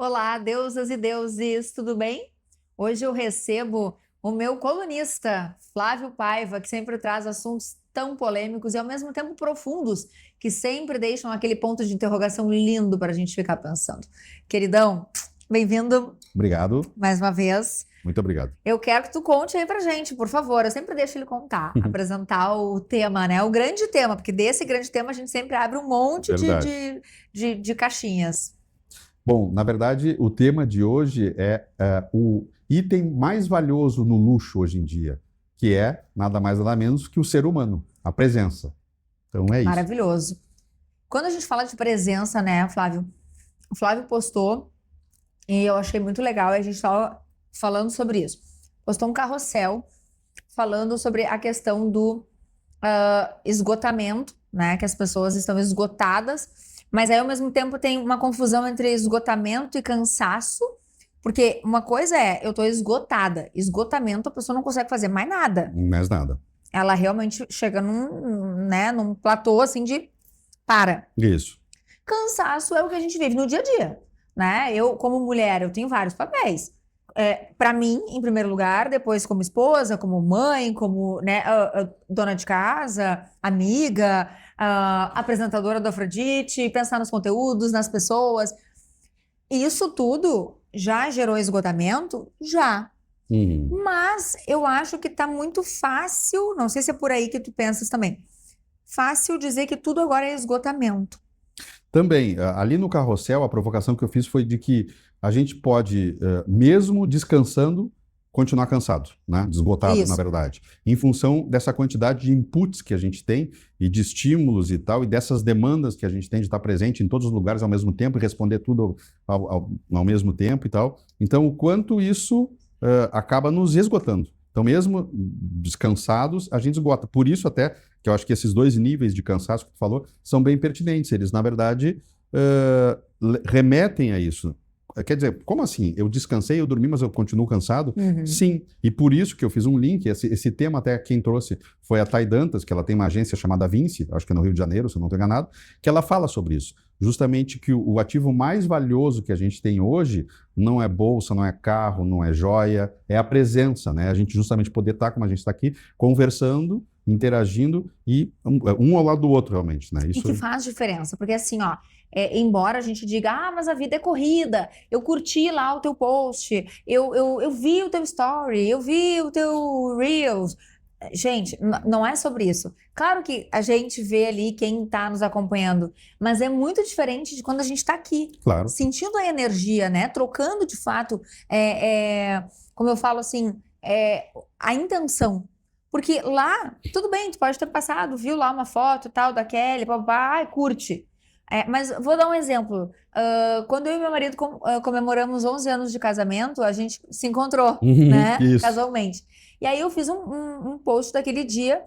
Olá, deusas e deuses, tudo bem? Hoje eu recebo o meu colunista, Flávio Paiva, que sempre traz assuntos tão polêmicos e ao mesmo tempo profundos, que sempre deixam aquele ponto de interrogação lindo para a gente ficar pensando. Queridão, bem-vindo Obrigado, mais uma vez. muito obrigado. Eu quero que tu conte aí pra gente, por favor. Eu sempre deixo ele contar, apresentar o tema, né? O grande tema, porque desse grande tema a gente sempre abre um monte Verdade. de caixinhas. Bom, na verdade, o tema de hoje é o item mais valioso no luxo hoje em dia, que é nada mais nada menos que o ser humano, a presença. Então é isso. Maravilhoso. Quando a gente fala de presença, né, Flávio? O Flávio postou, e eu achei muito legal, e a gente estava falando sobre isso. Postou um carrossel falando sobre a questão do esgotamento, né? Que as pessoas estão esgotadas, mas aí ao mesmo tempo tem uma confusão entre esgotamento e cansaço, porque uma coisa é, eu tô esgotada. Esgotamento, a pessoa não consegue fazer mais nada. Mais nada. Ela realmente chega num platô assim de para. Isso. Cansaço é o que a gente vive no dia a dia, né? Eu, como mulher, eu tenho vários papéis. Para mim, em primeiro lugar, depois como esposa, como mãe, como né, dona de casa, amiga, apresentadora do Afrodite, pensar nos conteúdos, nas pessoas. E isso tudo já gerou esgotamento? Já. Mas eu acho que tá muito fácil, não sei se é por aí que tu pensas também, fácil dizer que tudo agora é esgotamento. Também, ali no carrossel, a provocação que eu fiz foi de que a gente pode, mesmo descansando, continuar cansado, né? Esgotado, Isso. na verdade. Em função dessa quantidade de inputs que a gente tem e de estímulos e tal, e dessas demandas que a gente tem de estar presente em todos os lugares ao mesmo tempo e responder tudo ao mesmo tempo e tal. Então, o quanto isso acaba nos esgotando. Então, mesmo descansados, a gente esgota. Por isso, até, que eu acho que esses dois níveis de cansaço que tu falou são bem pertinentes. Eles, na verdade, remetem a isso. Quer dizer, como assim? Eu descansei, eu dormi, mas eu continuo cansado? Uhum. Sim. E por isso que eu fiz um link. Esse tema até quem trouxe foi a Thay Dantas, que ela tem uma agência chamada Vinci, acho que é no Rio de Janeiro, se eu não estou enganado, que ela fala sobre isso. Justamente que o ativo mais valioso que a gente tem hoje não é bolsa, não é carro, não é joia, é a presença, né? A gente justamente poder estar como a gente está aqui, conversando, interagindo e um ao lado do outro, realmente, né? E que faz diferença, porque assim, ó, embora a gente diga, mas a vida é corrida, eu curti lá o teu post, eu vi o teu story, eu vi o teu Reels. Gente, não é sobre isso. Claro que a gente vê ali quem está nos acompanhando, mas é muito diferente de quando a gente está aqui, claro, sentindo a energia, né? Trocando de fato, como eu falo assim, a intenção. Porque lá, tudo bem, tu pode ter passado, viu lá uma foto tal da Kelly, ai, curte. Mas vou dar um exemplo. Quando eu e meu marido comemoramos 11 anos de casamento, a gente se encontrou, né? Isso. Casualmente. E aí eu fiz um post daquele dia,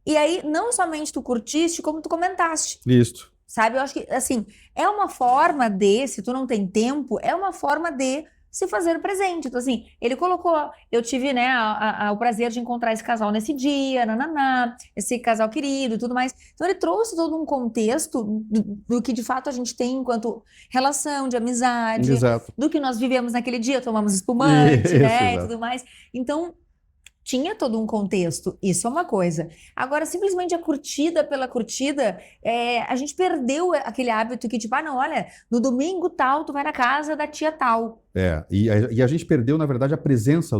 e aí não somente tu curtiste, como tu comentaste. Isso. Sabe? Eu acho que, assim, é uma forma se tu não tem tempo, é uma forma de se fazer presente. Então, assim, ele colocou, eu tive, né, o prazer de encontrar esse casal nesse dia, esse casal querido e tudo mais. Então, ele trouxe todo um contexto do que, de fato, a gente tem enquanto relação de amizade, Exato. do que nós vivemos naquele dia, tomamos espumante, né, e exato. tudo mais. Então, tinha todo um contexto, isso é uma coisa. Agora, simplesmente a curtida pela curtida, a gente perdeu aquele hábito que, tipo, não, olha, no domingo tal, tu vai na casa da tia tal. E a gente perdeu, na verdade, a presença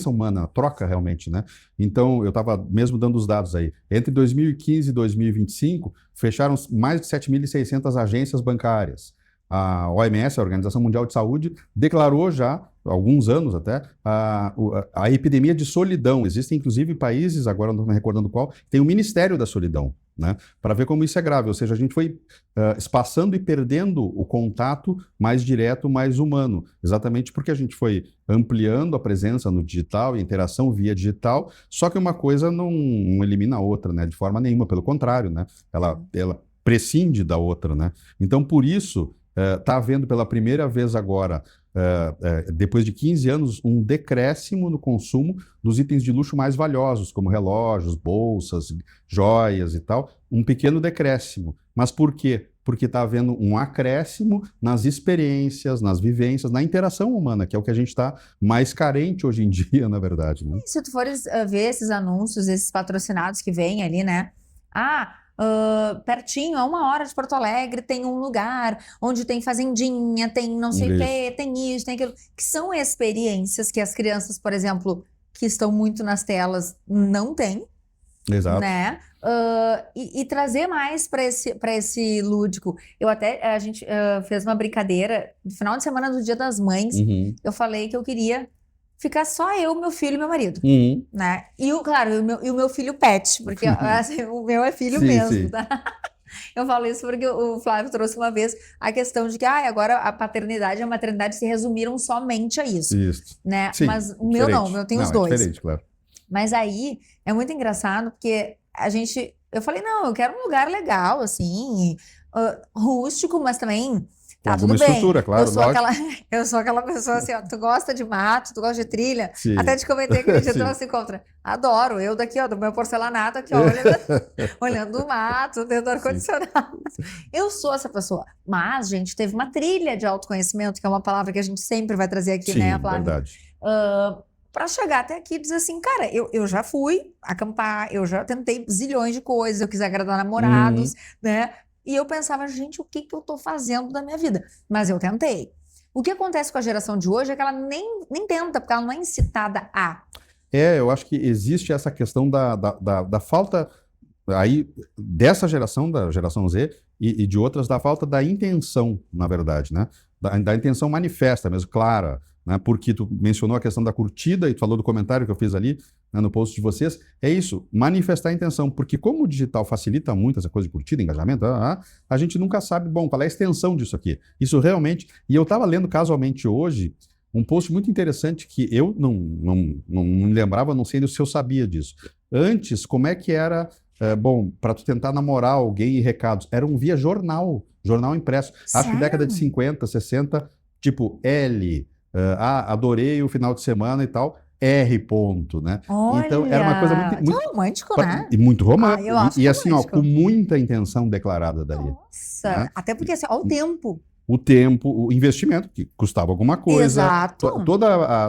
humana, a troca realmente, né? Então, eu estava mesmo dando os dados aí. Entre 2015 e 2025, fecharam mais de 7.600 agências bancárias. A OMS, a Organização Mundial de Saúde, declarou já, há alguns anos até, a epidemia de solidão. Existem, inclusive, países, agora não estou me recordando qual, tem o Ministério da Solidão, né? Para ver como isso é grave. Ou seja, a gente foi espaçando e perdendo o contato mais direto, mais humano. Exatamente porque a gente foi ampliando a presença no digital e a interação via digital, só que uma coisa não elimina a outra, né? De forma nenhuma, pelo contrário, né? Ela prescinde da outra, né? Então, por isso, está havendo pela primeira vez agora depois de 15 anos, um decréscimo no consumo dos itens de luxo mais valiosos, como relógios, bolsas, joias e tal. Um pequeno decréscimo. Mas por quê? Porque está havendo um acréscimo nas experiências, nas vivências, na interação humana, que é o que a gente está mais carente hoje em dia, na verdade, né? Se tu fores ver esses anúncios, esses patrocinados que vêm ali, né? Pertinho, a 1 hora de Porto Alegre, tem um lugar onde tem fazendinha, tem não sei o quê, tem isso, tem aquilo. Que são experiências que as crianças, por exemplo, que estão muito nas telas, não têm. Exato. Né? E trazer mais para esse lúdico. A gente fez uma brincadeira no final de semana do Dia das Mães. Eu falei que eu queria ficar só eu, meu filho e meu marido, né? E o meu filho pet, porque assim, o meu é filho mesmo, tá? Eu falo isso porque o Flávio trouxe uma vez a questão de que agora a paternidade e a maternidade se resumiram somente a isso. Né? Sim, mas o meu não, o meu tem os dois. É diferente, claro. Mas aí é muito engraçado porque eu falei, não, eu quero um lugar legal, assim, rústico, mas também tá tudo bem. Estrutura, claro, eu sou aquela pessoa assim, ó, tu gosta de mato, tu gosta de trilha, Sim. até te comentei aquele dia, tu não se encontra. Adoro, eu daqui, ó, do meu porcelanato aqui, ó, olhando o mato, dentro do ar-condicionado. Eu sou essa pessoa. Mas, gente, teve uma trilha de autoconhecimento, que é uma palavra que a gente sempre vai trazer aqui, né, Flávia? Verdade. Para chegar até aqui e dizer assim, cara, eu já fui acampar, eu já tentei zilhões de coisas, eu quis agradar namorados, né? E eu pensava, gente, o que eu tô fazendo da minha vida? Mas eu tentei. O que acontece com a geração de hoje é que ela nem tenta, porque ela não é incitada a. Eu acho que existe essa questão da falta aí dessa geração, da geração Z, e de outras, da falta da intenção, na verdade, né? Da intenção manifesta mesmo, clara, né? Porque tu mencionou a questão da curtida e tu falou do comentário que eu fiz ali, né, no post de vocês. É isso, manifestar a intenção, porque como o digital facilita muito essa coisa de curtida, engajamento, a gente nunca sabe, bom, qual é a extensão disso aqui. Isso realmente... E eu estava lendo casualmente hoje um post muito interessante que eu não me lembrava, não sei se eu sabia disso. Antes, como é que era... bom, para tu tentar namorar alguém e recados, eram via jornal impresso. Acho que década de 50, 60, tipo L, adorei o final de semana e tal, R ponto, né? Olha, então era uma coisa muito romântico, né? E muito romântico. Eu acho e assim, ó, romântico. com muita intenção declarada daí. Nossa, né? até porque assim, ó, o tempo. O tempo, o investimento, que custava alguma coisa. Exato.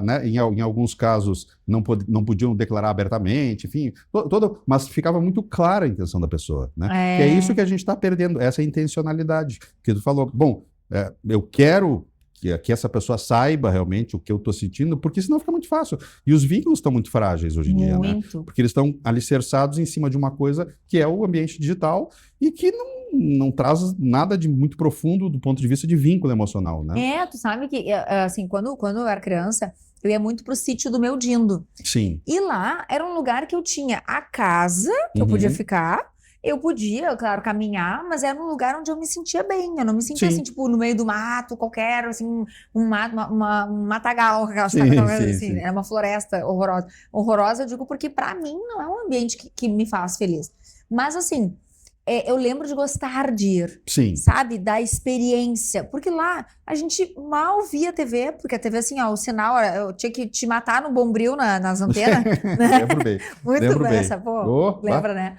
Né, em alguns casos não podiam declarar abertamente, enfim, mas ficava muito clara a intenção da pessoa, né? Que é isso que a gente está perdendo, essa intencionalidade. Que tu falou, bom, eu quero que essa pessoa saiba realmente o que eu estou sentindo, porque senão fica muito fácil. E os vínculos estão muito frágeis hoje em dia, né? Porque eles estão alicerçados em cima de uma coisa que é o ambiente digital e que não traz nada de muito profundo do ponto de vista de vínculo emocional, né? Tu sabe que, assim, quando eu era criança, eu ia muito pro sítio do meu Dindo. Sim. E lá era um lugar que eu tinha a casa, que eu podia ficar. Eu podia, claro, caminhar, mas era um lugar onde eu me sentia bem. Eu não me sentia assim, tipo, no meio do mato qualquer, assim, um matagal, assim. Era uma floresta horrorosa. Horrorosa, eu digo, porque pra mim não é um ambiente que me faz feliz. Mas, assim, eu lembro de gostar de ir, sabe? Da experiência. Porque lá a gente mal via TV, porque a TV, assim, ó, o sinal, eu tinha que te matar no Bombril nas antenas. Lembro bem. Muito bem essa, pô. Lembra, né?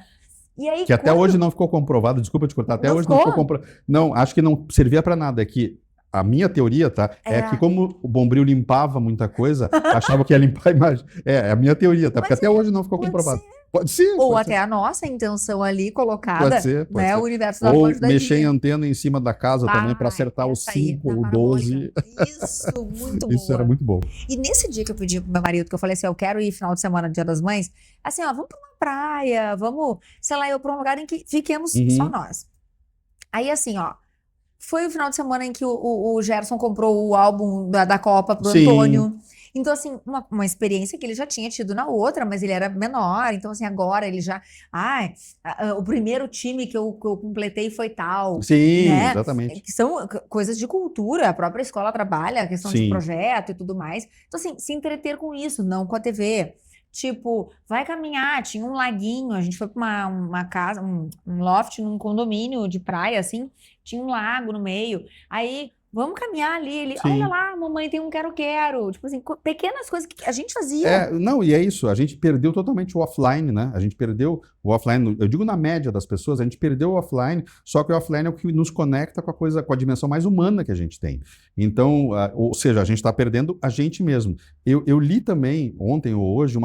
E aí, que até hoje não ficou comprovado, desculpa te cortar, até hoje não ficou comprovado. Não, acho que não servia para nada. É que a minha teoria, tá? É que como o Bombril limpava muita coisa, achava que ia limpar a imagem. É a minha teoria, tá? Porque até hoje não ficou comprovado. Pode ser. Ou até a nossa intenção ali colocada, pode ser. O universo da Ou mexer em antena em cima da casa também para acertar os 5 ou 12. Isso, muito bom. Isso era muito bom. E nesse dia que eu pedi pro meu marido, que eu falei assim, eu quero ir final de semana, Dia das Mães, assim, ó, vamos pra uma praia, vamos, sei lá, eu pra um lugar em que fiquemos só nós. Aí assim, ó, foi o final de semana em que o Gerson comprou o álbum da Copa pro Antônio. Então, assim, uma experiência que ele já tinha tido na outra, mas ele era menor. Então, assim, agora ele já... o primeiro time que eu completei foi tal. Sim, né? Exatamente. Que são coisas de cultura. A própria escola trabalha a questão de projeto e tudo mais. Então, assim, se entreter com isso, não com a TV. Tipo, vai caminhar, tinha um laguinho, a gente foi pra uma casa, um loft num condomínio de praia, assim, tinha um lago no meio. Aí... vamos caminhar ali. Ele, Sim. olha lá, mamãe, tem um quero-quero. Tipo assim, pequenas coisas que a gente fazia. Não, e é isso, a gente perdeu totalmente o offline, né? A gente perdeu o offline, eu digo na média das pessoas, a gente perdeu o offline, só que o offline é o que nos conecta com a coisa, com a dimensão mais humana que a gente tem. Então, ou seja, a gente está perdendo a gente mesmo. Eu li também, ontem ou hoje,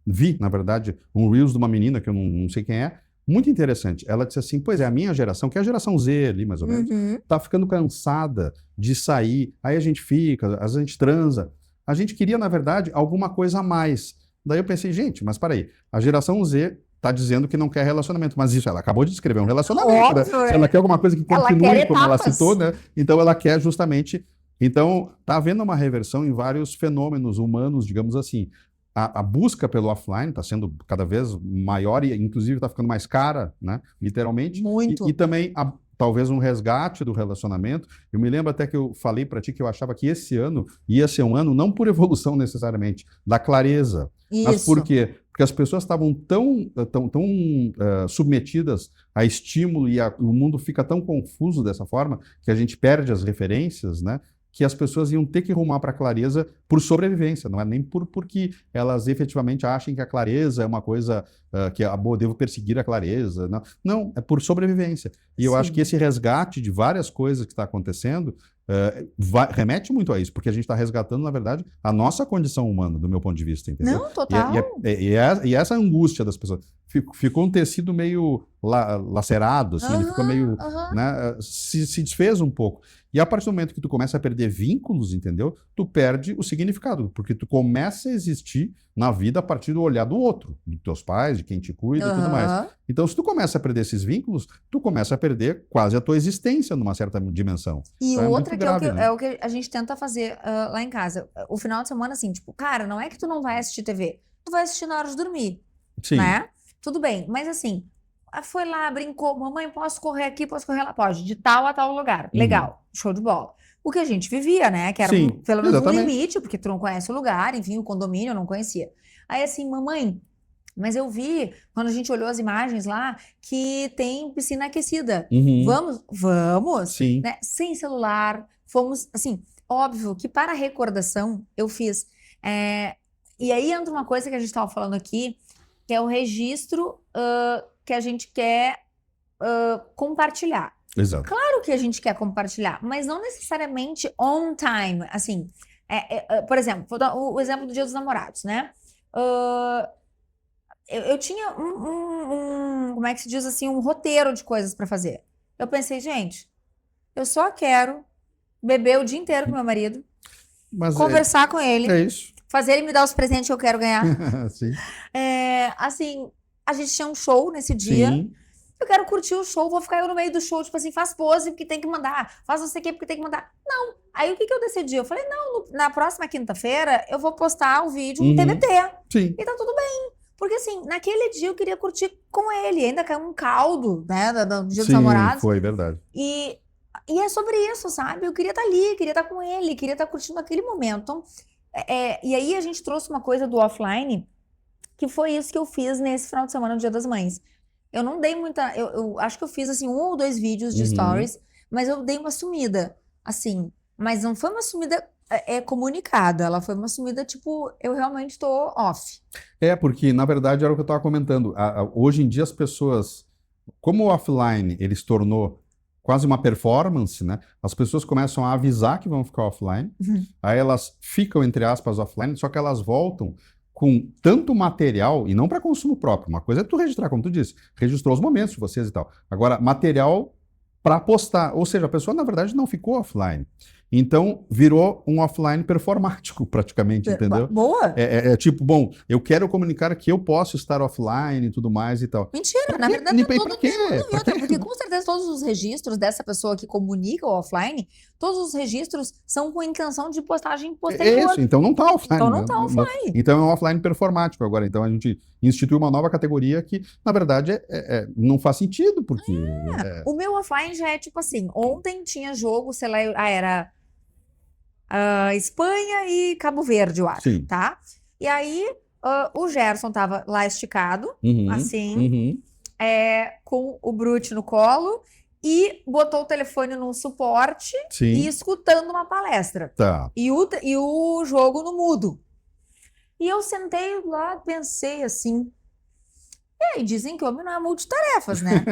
vi, na verdade, um Reels de uma menina, que eu não sei quem é, muito interessante. Ela disse assim, pois é, a minha geração, que é a geração Z ali, mais ou menos, tá ficando cansada de sair, aí a gente fica, às vezes a gente transa. A gente queria, na verdade, alguma coisa a mais. Daí eu pensei, gente, mas peraí, a geração Z tá dizendo que não quer relacionamento, mas isso, ela acabou de descrever um relacionamento, né? Óbvio, Se ela quer alguma coisa que ela continue, quer como ela etapas. citou, né? Então ela quer justamente... Então, tá havendo uma reversão em vários fenômenos humanos, digamos assim. A busca pelo offline está sendo cada vez maior e, inclusive, está ficando mais cara, né? Literalmente. Muito. E também, talvez, um resgate do relacionamento. Eu me lembro até que eu falei para ti que eu achava que esse ano ia ser um ano, não por evolução necessariamente, da clareza. Mas Isso. por quê? Porque as pessoas estavam tão submetidas a estímulo e o mundo fica tão confuso dessa forma que a gente perde as referências, né? Que as pessoas iam ter que rumar para a clareza por sobrevivência, não é nem porque elas efetivamente achem que a clareza é uma coisa que devo perseguir a clareza. Não, é por sobrevivência. E eu acho que esse resgate de várias coisas que está acontecendo remete muito a isso, porque a gente está resgatando, na verdade, a nossa condição humana, do meu ponto de vista, entendeu? Não, total. E essa angústia das pessoas. Ficou um tecido meio lacerado, assim, ele ficou meio... Né, se desfez um pouco. E a partir do momento que tu começa a perder vínculos, entendeu? Tu perde o significado, porque tu começa a existir na vida a partir do olhar do outro, dos teus pais, de quem te cuida e tudo mais. Então, se tu começa a perder esses vínculos, tu começa a perder quase a tua existência numa certa dimensão. E então, outra grave, que né? é o que a gente tenta fazer lá em casa. O final de semana, assim, tipo, cara, não é que tu não vai assistir TV, tu vai assistir na hora de dormir, Sim. né? Tudo bem, mas assim, foi lá, brincou, mamãe, posso correr aqui, posso correr lá? Pode, de tal a tal lugar. Legal, show de bola. O que a gente vivia, né? Que era pelo menos um limite, porque tu não conhece o lugar, enfim, o condomínio eu não conhecia. Aí assim, mamãe, mas eu vi, quando a gente olhou as imagens lá, que tem piscina aquecida. Vamos? Vamos. Sim. Né? Sem celular, fomos, assim, óbvio que para recordação eu fiz. E aí entra uma coisa que a gente estava falando aqui, que é o registro que a gente quer compartilhar. Exato. Claro que a gente quer compartilhar, mas não necessariamente on time. Assim, por exemplo, vou dar o exemplo do Dia dos Namorados, né? Eu tinha como é que se diz assim, um roteiro de coisas para fazer. Eu pensei, gente, eu só quero beber o dia inteiro com meu marido, conversar com ele, fazer ele me dar os presentes que eu quero ganhar. Sim. Assim, a gente tinha um show nesse dia. Sim. Eu quero curtir o show, vou ficar eu no meio do show, tipo assim, faz pose porque tem que mandar, faz não sei o que porque tem que mandar. Não. Aí o que eu decidi? Eu falei, não, na próxima quinta-feira eu vou postar o vídeo no TBT. Sim. E tá tudo bem. Porque assim, naquele dia eu queria curtir com ele, ainda caiu um caldo, né, do Dia dos Namorados. Foi verdade. E é sobre isso, sabe? Eu queria estar ali, queria estar com ele, queria estar curtindo aquele momento. Então, e aí a gente trouxe uma coisa do offline, que foi isso que eu fiz nesse final de semana, no Dia das Mães. Eu não dei muita... Eu acho que eu fiz, assim, 1 ou 2 vídeos de stories, mas eu dei uma sumida, assim. Mas não foi uma sumida comunicada, ela foi uma sumida, tipo, eu realmente tô off. Porque, na verdade, era o que eu estava comentando. Hoje em dia, as pessoas... Como o offline, ele se tornou quase uma performance, né? As pessoas começam a avisar que vão ficar offline, aí elas ficam, entre aspas, offline, só que elas voltam com tanto material, e não para consumo próprio. Uma coisa é tu registrar, como tu disse, registrou os momentos de vocês e tal. Agora, material para postar. Ou seja, a pessoa, na verdade, não ficou offline. Então, virou um offline performático, praticamente, entendeu? Boa! Tipo, bom, eu quero comunicar que eu posso estar offline e tudo mais e tal. Mentira, na verdade, todo mundo porque com certeza todos os registros dessa pessoa que comunica o offline, todos os registros são com intenção de postagem posterior. Isso, então não tá offline. Então não tá offline. Então é um offline performático agora. Então a gente instituiu uma nova categoria que, na verdade, não faz sentido, porque... O meu offline já é tipo assim, ontem tinha jogo, sei lá, era... Espanha e Cabo Verde, eu acho, tá? E aí, o Gerson tava lá esticado, assim, com o Brute no colo, e botou o telefone num suporte e Sim, escutando uma palestra. tá. E o jogo no mudo. E eu sentei lá, pensei assim. E aí, dizem que homem não é multitarefas, né?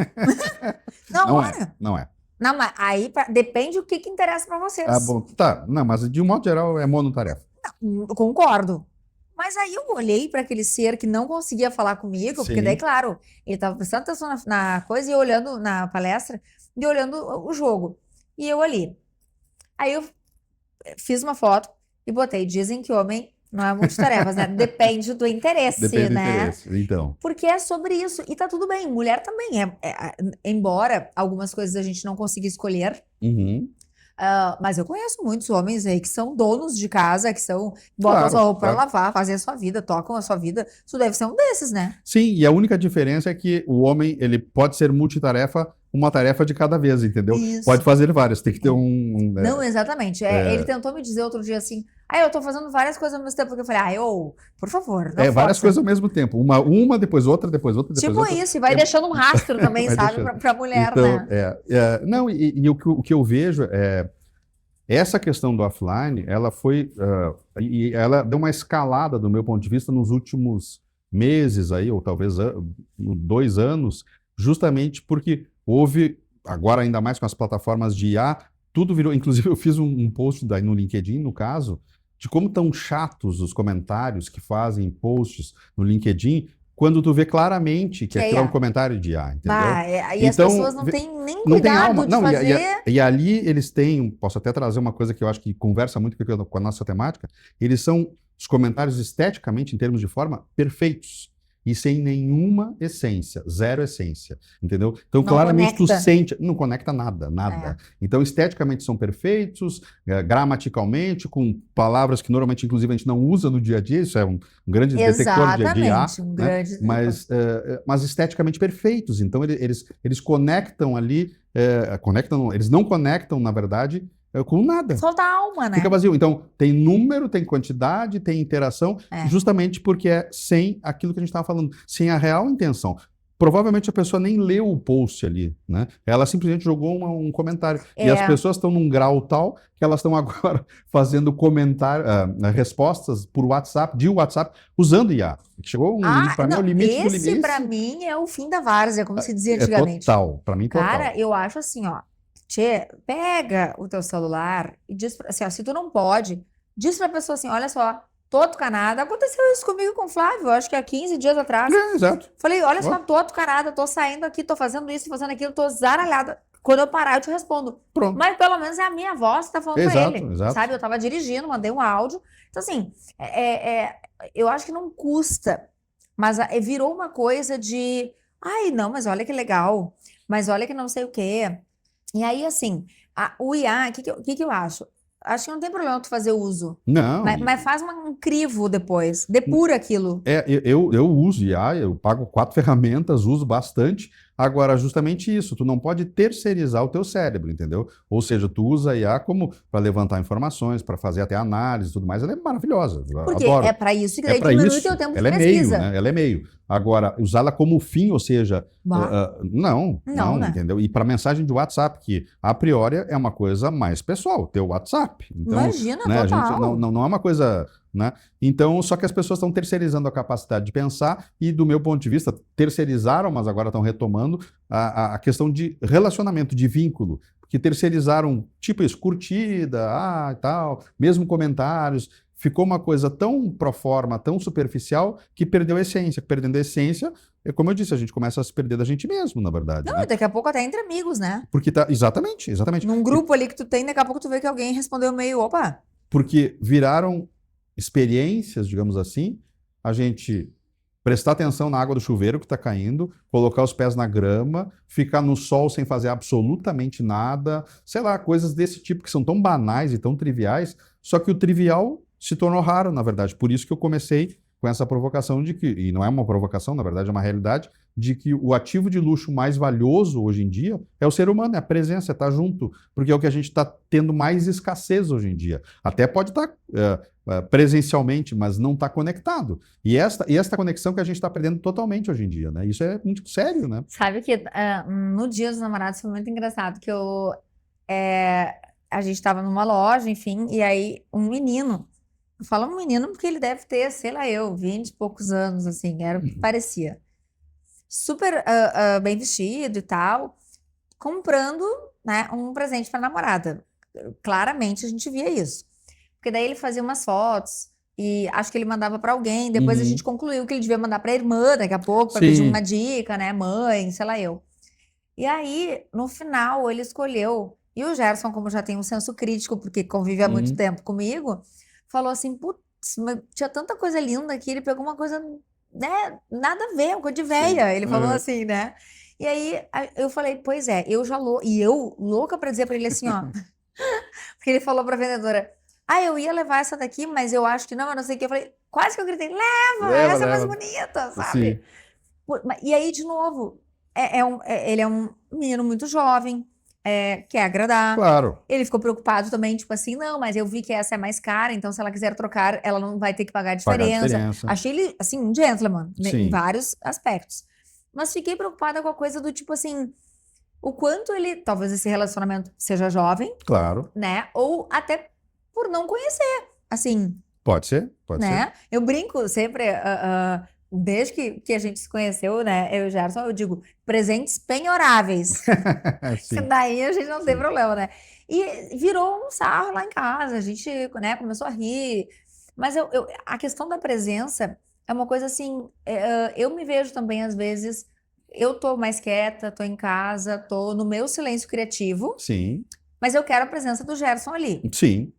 Na Não é, hora. não é. Não, mas aí depende o que que interessa pra Ah, vocês. bom, tá. Não, mas de um modo geral é monotarefa. Eu concordo. Mas aí eu olhei para aquele ser que não conseguia falar comigo, porque daí, Sim. claro, ele estava prestando atenção na coisa e olhando na palestra e olhando o jogo. E eu ali. Aí eu fiz uma foto e botei. Dizem que homem não é multitarefas, né? Depende do interesse, Depende do né? interesse. Então. Porque é sobre isso. E tá tudo bem. Mulher também embora algumas coisas a gente não consiga escolher. Uhum. Mas eu conheço muitos homens aí que são donos de casa, que botam a Claro, sua roupa para claro. lavar, fazem a sua vida, tocam a sua vida. Isso deve ser um desses, né? Sim, e a única diferença é que o homem, ele pode ser multitarefa, uma tarefa de cada vez, entendeu? Pode Isso. fazer várias, tem que ter Não, exatamente. Ele tentou me dizer outro dia assim, eu tô fazendo várias coisas ao mesmo tempo, porque eu falei, por favor, não várias força. coisas ao mesmo tempo. Uma, depois outra, depois outra, depois Tipo outra. isso, e vai deixando um rastro também, Vai sabe, deixando. pra mulher, Então, né? não, e o que eu vejo é essa questão do offline, ela foi, e ela deu uma escalada do meu ponto de vista nos últimos meses aí, ou talvez 2 anos, justamente porque houve, agora ainda mais com as plataformas de IA, tudo virou, inclusive eu fiz um post daí no LinkedIn, no caso, de como estão chatos os comentários que fazem posts no LinkedIn, quando tu vê claramente que Que é aquilo é um IA. comentário de IA, entendeu? Bah, e as Então, pessoas não têm nem não tem alma. cuidado de Não, fazer. e ali eles têm, posso até trazer uma coisa que eu acho que conversa muito com a nossa temática, eles são os comentários esteticamente, em termos de forma, perfeitos. E sem nenhuma essência, zero essência, entendeu? Então, Não claramente tu conecta. sente, não conecta nada, nada. É. Então, esteticamente são perfeitos, gramaticalmente, com palavras que normalmente, inclusive, a gente não usa no dia a dia, isso é um grande detector de IA, Exatamente, um né? grande. Mas esteticamente perfeitos. Então, eles conectam ali, eles não conectam, na verdade, com nada. Falta alma, né? Fica vazio. Então, tem número, tem quantidade, tem interação, É. justamente porque é sem aquilo que a gente estava falando, sem a real intenção. Provavelmente a pessoa nem leu o post ali, né? Ela simplesmente jogou um comentário. E as pessoas estão num grau tal que elas estão agora fazendo comentário, respostas por WhatsApp, de WhatsApp, usando IA. Chegou para mim, é o limite do limite. Esse para mim é o fim da várzea, como se dizia É antigamente. total, para mim total. Cara, eu acho assim, ó. Tchê, pega o teu celular e diz assim, ó, se tu não pode, diz pra pessoa assim, olha só, tô tucanada. Aconteceu isso comigo com o Flávio, acho que há 15 dias atrás. Exato. Falei, olha só, tô tucanada, tô saindo aqui, tô fazendo isso, fazendo aquilo, tô zaralhada. Quando eu parar, eu te respondo. Pronto. Mas pelo menos é a minha voz que tá falando Exato, pra ele. exato. Sabe? Eu tava dirigindo, mandei um áudio. Então, assim, eu acho que não custa. Mas virou uma coisa de. Ai, não, mas olha que legal. Mas olha que não sei o quê. E aí, assim, o IA, o que eu acho? Acho que não tem problema tu fazer uso. Não. Mas faz um crivo depois. Depura aquilo. Eu uso IA, eu pago 4 ferramentas, uso bastante. Agora, justamente isso, tu não pode terceirizar o teu cérebro, entendeu? Ou seja, tu usa a IA como para levantar informações, para fazer até análise e tudo mais. Ela é maravilhosa, eu Porque adoro. é para isso que É daí para diminui o isso. teu tempo de Ela é meio, pesquisa. né? Ela é meio. Agora, usá-la como fim, ou seja, não, né? entendeu? E para mensagem de WhatsApp, que a priori é uma coisa mais pessoal, teu WhatsApp. Então, Imagina, né, a gente total. não é uma coisa, né? Então, só que as pessoas estão terceirizando a capacidade de pensar e, do meu ponto de vista, terceirizaram, mas agora estão retomando a questão de relacionamento, de vínculo, que terceirizaram, tipo isso, curtida, e tal, mesmo comentários. Ficou uma coisa tão pro forma, tão superficial, que perdeu a essência. Perdendo a essência, como eu disse, a gente começa a se perder da gente mesmo, na verdade. Não, Né? e daqui a pouco até entre amigos, né? Porque tá. Exatamente. Num grupo ali que tu tem, daqui a pouco tu vê que alguém respondeu meio, opa. Porque viraram experiências, digamos assim, a gente prestar atenção na água do chuveiro que está caindo, colocar os pés na grama, ficar no sol sem fazer absolutamente nada, sei lá, coisas desse tipo que são tão banais e tão triviais, só que o trivial se tornou raro, na verdade. Por isso que eu comecei com essa provocação de que, e não é uma provocação, na verdade é uma realidade, de que o ativo de luxo mais valioso hoje em dia é o ser humano, é a presença, é estar junto, porque é o que a gente está tendo mais escassez hoje em dia. Até pode estar presencialmente, mas não está conectado. E esta conexão que a gente está perdendo totalmente hoje em dia, né? Isso é muito sério, né? Sabe que no Dia dos Namorados foi muito engraçado, que a gente estava numa loja, enfim, e aí um menino, eu falo um menino porque ele deve ter, sei lá, 20 e poucos anos, assim, era o que parecia. Super bem vestido e tal, comprando, né, um presente para a namorada. Claramente a gente via isso. Porque daí ele fazia umas fotos e acho que ele mandava para alguém. Depois a gente concluiu que ele devia mandar para a irmã daqui a pouco, para pedir uma dica, né, mãe, sei lá eu. E aí, no final, ele escolheu. E o Gerson, como já tem um senso crítico, porque convive há muito tempo comigo, falou assim: putz, mas tinha tanta coisa linda que ele pegou uma coisa, né, nada a ver, uma coisa de véia. Ele falou assim, né? E aí eu falei: pois é, eu louca pra dizer pra ele assim, ó. Porque ele falou pra vendedora: eu ia levar essa daqui, mas eu acho que não, eu não sei o que. Eu falei: quase que eu gritei: leva, essa é mais bonita, sabe? Sim. E aí, de novo, ele é um menino muito jovem, quer agradar. Claro. Ele ficou preocupado também, tipo assim, não, mas eu vi que essa é mais cara, então se ela quiser trocar, ela não vai ter que pagar a diferença. Achei ele, assim, um gentleman, né, em vários aspectos. Mas fiquei preocupada com a coisa do tipo assim, o quanto ele, talvez esse relacionamento seja jovem, Claro. né? Ou até por não conhecer, assim. Pode ser. Eu brinco sempre, desde que a gente se conheceu, né, eu e o Gerson, eu digo, presentes penhoráveis. Que daí a gente não tem problema, né? E virou um sarro lá em casa, a gente, né, começou a rir. Mas a questão da presença é uma coisa assim, eu me vejo também, às vezes, eu tô mais quieta, tô em casa, tô no meu silêncio criativo. Sim. Mas eu quero a presença do Gerson ali. Sim.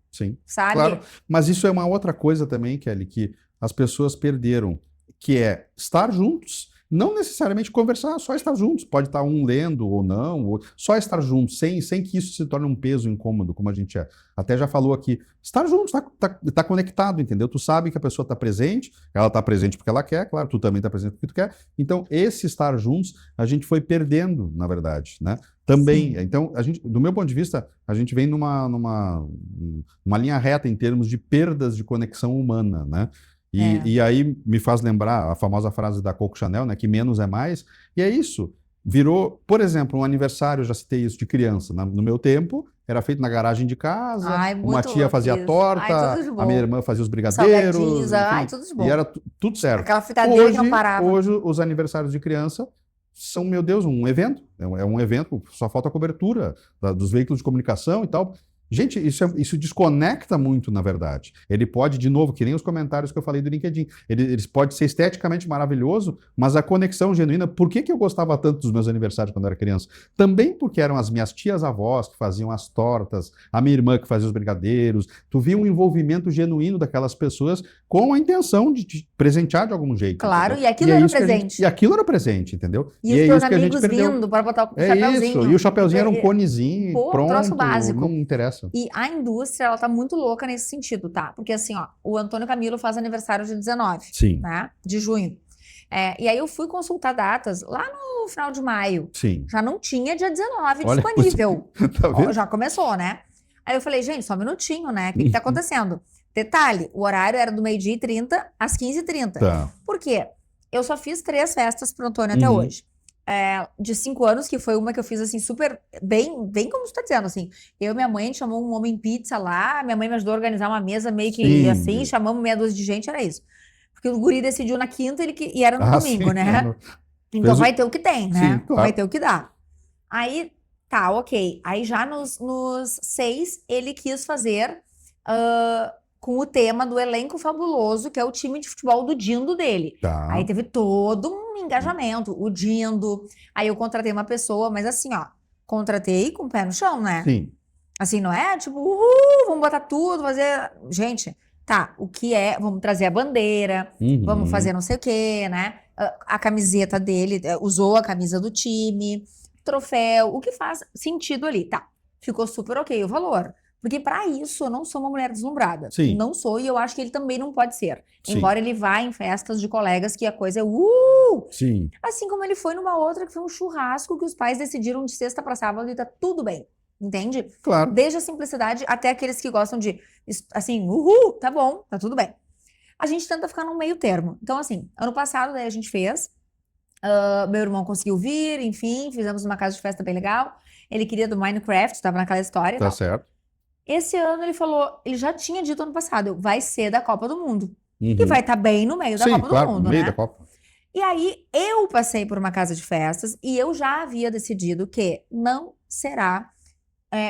Sabe? Claro. Mas isso é uma outra coisa também, Kelly, que as pessoas perderam, que é estar juntos. Não necessariamente conversar, só estar juntos. Pode estar um lendo ou não, ou só estar juntos, sem que isso se torne um peso incômodo, como a gente até já falou aqui. Estar juntos, tá conectado, entendeu? Tu sabe que a pessoa está presente, ela está presente porque ela quer, claro, tu também está presente porque tu quer. Então, esse estar juntos, a gente foi perdendo, na verdade, né? Também, então, do meu ponto de vista, a gente vem numa linha reta em termos de perdas de conexão humana, né? E aí me faz lembrar a famosa frase da Coco Chanel, né? Que menos é mais. E é isso. Virou, por exemplo, um aniversário, já citei isso, de criança. No meu tempo, era feito na garagem de casa, uma tia fazia a torta, a minha irmã fazia os brigadeiros, enfim, tudo de bom. E era tudo certo. Aquela fritadeira que não parava. Hoje, os aniversários de criança são, meu Deus, um evento. É um evento, só falta a cobertura dos veículos de comunicação e tal. Gente, isso desconecta muito, na verdade. Ele pode, de novo, que nem os comentários que eu falei do LinkedIn, eles pode ser esteticamente maravilhoso, mas a conexão genuína, por que eu gostava tanto dos meus aniversários quando eu era criança? Também porque eram as minhas tias-avós que faziam as tortas, a minha irmã que fazia os brigadeiros. Tu via um envolvimento genuíno daquelas pessoas com a intenção de te presentear de algum jeito. Claro, entendeu? e aquilo era presente. E aquilo era presente, entendeu? E os teus amigos vindo para botar o chapeuzinho. Isso, e o chapeuzinho era um conezinho, pronto, troço básico. Não interessa. E a indústria, ela tá muito louca nesse sentido, tá? Porque assim, ó, o Antônio Camilo faz aniversário de 19, né? De junho. E aí eu fui consultar datas lá no final de maio. Já não tinha dia 19 disponível. Tá vendo? Já começou, né? Aí eu falei, gente, só um minutinho, né? O que tá acontecendo? Detalhe, o horário era do 12h30 às 15h30. Por quê? Eu só fiz 3 festas pro Antônio até hoje. De 5 anos, que foi uma que eu fiz assim, super bem como você tá dizendo, assim. Eu e minha mãe, a gente chamou um homem pizza lá, minha mãe me ajudou a organizar uma mesa meio que assim, chamamos meia dúzia de gente, era isso. Porque o guri decidiu na quinta e era no domingo, né? Então vai ter o que tem, né? Claro. Vai ter o que dá. Aí, tá, ok. Aí já nos 6, ele quis fazer com o tema do elenco fabuloso, que é o time de futebol do Dindo dele. Aí teve todo um engajamento, o Dindo. Aí eu contratei uma pessoa, mas assim, ó, contratei com o pé no chão, né? Assim, não é tipo, vamos botar tudo, fazer... Gente, tá, o que é? Vamos trazer a bandeira, vamos fazer não sei o quê, né? A camiseta dele, usou a camisa do time, troféu, o que faz sentido ali. Tá, ficou super ok o valor. Porque para isso eu não sou uma mulher deslumbrada. Sim. Não sou e eu acho que ele também não pode ser. Sim. Embora ele vá em festas de colegas que a coisa é Sim. Assim como ele foi numa outra que foi um churrasco que os pais decidiram de sexta para sábado e tá tudo bem. Entende? Claro. Desde a simplicidade até aqueles que gostam de, assim, tá bom, tá tudo bem. A gente tenta ficar num meio termo. Então, assim, ano passado daí a gente fez, meu irmão conseguiu vir, enfim, fizemos uma casa de festa bem legal. Ele queria do Minecraft, tava naquela história e Tá tal. certo. Esse ano ele falou, ele já tinha dito ano passado, vai ser da Copa do Mundo. Uhum. E vai estar bem no meio da Sim, Copa claro, do Mundo, no meio né? da Copa. E aí eu passei por uma casa de festas e eu já havia decidido que não será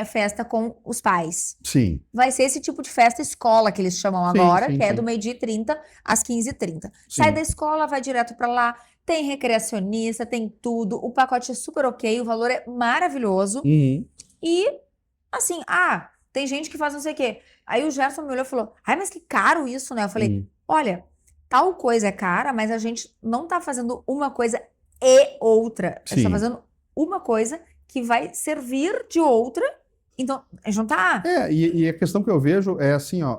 festa com os pais. Sim. Vai ser esse tipo de festa escola que eles chamam Sim, agora, sim, que é sim. do meio-dia e 30 às 15h30. Sai Sim. da escola, vai direto pra lá, tem recreacionista, tem tudo, o pacote é super ok, o valor é maravilhoso. Uhum. E, assim, tem gente que faz não sei o quê. Aí o Gerson me olhou e falou, mas que caro isso, né? Eu falei, olha, tal coisa é cara, mas a gente não tá fazendo uma coisa e outra. A gente tá Sim. fazendo uma coisa que vai servir de outra. Então, a gente não tá... E a questão que eu vejo é assim, ó,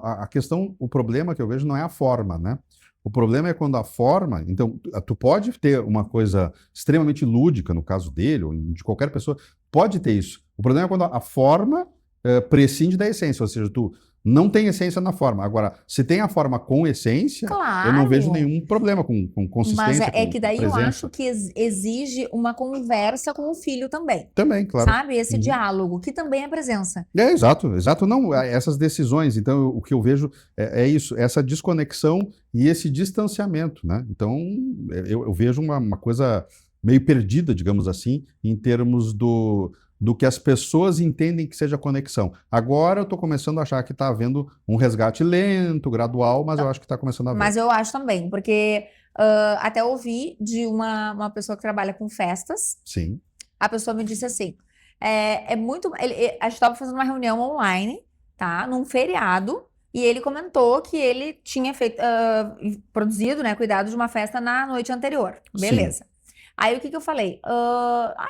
o problema que eu vejo não é a forma, né? O problema é quando a forma, então, tu pode ter uma coisa extremamente lúdica, no caso dele, ou de qualquer pessoa, pode ter isso. O problema é quando a forma prescinde da essência, ou seja, tu não tem essência na forma. Agora, se tem a forma com essência, eu não vejo Claro. nenhum problema com Mas consistência, é com que daí eu presença. acho que exige uma conversa com o filho também. Também, claro. Sabe? Esse Uhum. diálogo, que também é presença. Exato, exato. Não, essas decisões, então, o que eu vejo é isso, essa desconexão e esse distanciamento, né? Então, eu vejo uma coisa meio perdida, digamos assim, em termos do que as pessoas entendem que seja conexão. Agora eu estou começando a achar que está havendo um resgate lento, gradual, mas eu acho que está começando a haver. Mas eu acho também, porque até ouvi de uma pessoa que trabalha com festas. Sim. A pessoa me disse assim, a gente estava fazendo uma reunião online, tá? Num feriado, e ele comentou que ele tinha produzido, né, cuidado de uma festa na noite anterior. Beleza. Sim. Aí o que eu falei?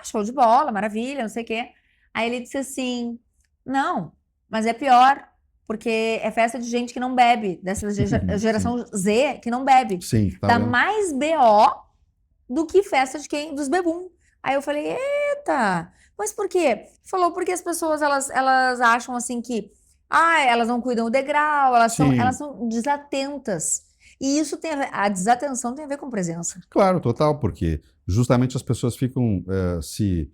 Show de bola, maravilha, não sei o quê. Aí ele disse assim, não, mas é pior, porque é festa de gente que não bebe, dessa geração Z que não bebe. Sim, Dá mais BO do que festa dos bebum. Aí eu falei, eita, mas por quê? Falou, porque as pessoas, elas acham assim que, elas não cuidam do degrau, elas são desatentas. E isso a desatenção tem a ver com presença. Claro, total, porque justamente as pessoas ficam se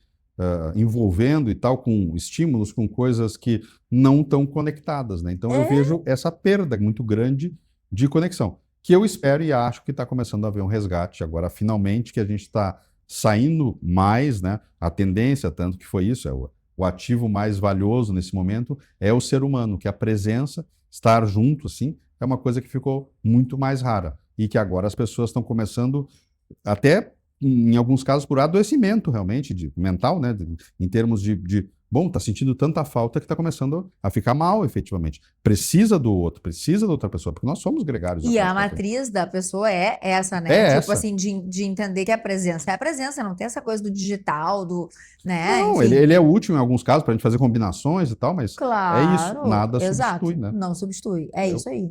envolvendo e tal com estímulos, com coisas que não estão conectadas, né? Então eu vejo essa perda muito grande de conexão, que eu espero e acho que está começando a haver um resgate agora, finalmente, que a gente está saindo mais, né? A tendência, tanto que foi isso, o ativo mais valioso nesse momento é o ser humano, que a presença, estar junto, assim, é uma coisa que ficou muito mais rara e que agora as pessoas estão começando, até em alguns casos, por adoecimento realmente, mental, né? Em termos bom, tá sentindo tanta falta que tá começando a ficar mal, efetivamente. Precisa do outro, precisa da outra pessoa, porque nós somos gregários. E a matriz da pessoa é essa, né? Tipo assim, de entender que a presença é a presença, não tem essa coisa do digital, né? Não, ele é útil em alguns casos pra gente fazer combinações e tal, mas claro, é isso, nada substitui, né? Não substitui, isso aí.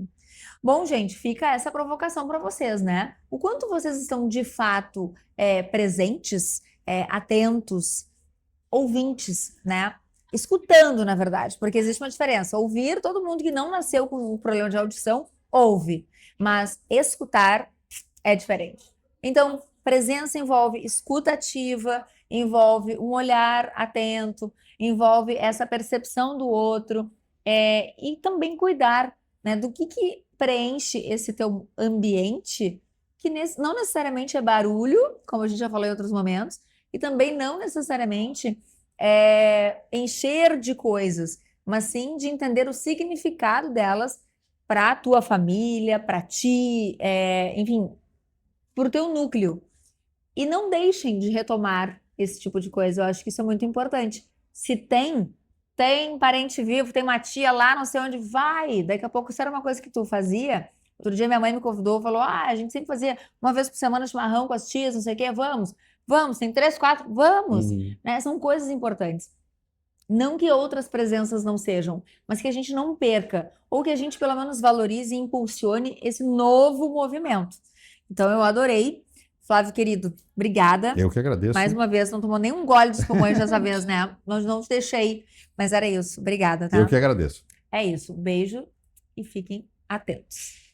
Bom, gente, fica essa provocação para vocês, né? O quanto vocês estão de fato presentes, atentos, ouvintes, né? Escutando, na verdade, porque existe uma diferença. Ouvir, todo mundo que não nasceu com um problema de audição ouve, mas escutar é diferente. Então, presença envolve escuta ativa, envolve um olhar atento, envolve essa percepção do outro e também cuidar, né, do que preenche esse teu ambiente, que não necessariamente é barulho, como a gente já falou em outros momentos, e também não necessariamente encher de coisas, mas sim de entender o significado delas para a tua família, para ti, enfim, para o teu núcleo. E não deixem de retomar esse tipo de coisa, eu acho que isso é muito importante. Se tem parente vivo, tem uma tia lá, não sei onde, vai. Daqui a pouco, isso era uma coisa que tu fazia. Outro dia minha mãe me convidou, falou, a gente sempre fazia uma vez por semana chimarrão com as tias, não sei o quê, vamos, tem 3, 4, vamos. Né? São coisas importantes. Não que outras presenças não sejam, mas que a gente não perca, ou que a gente pelo menos valorize e impulsione esse novo movimento. Então eu adorei. Flávio, querido, obrigada. Eu que agradeço. Mais uma vez, não tomou nenhum gole de espumante dessa vez, né? Não te deixei, mas era isso. Obrigada, tá? Eu que agradeço. É isso. Um beijo e fiquem atentos.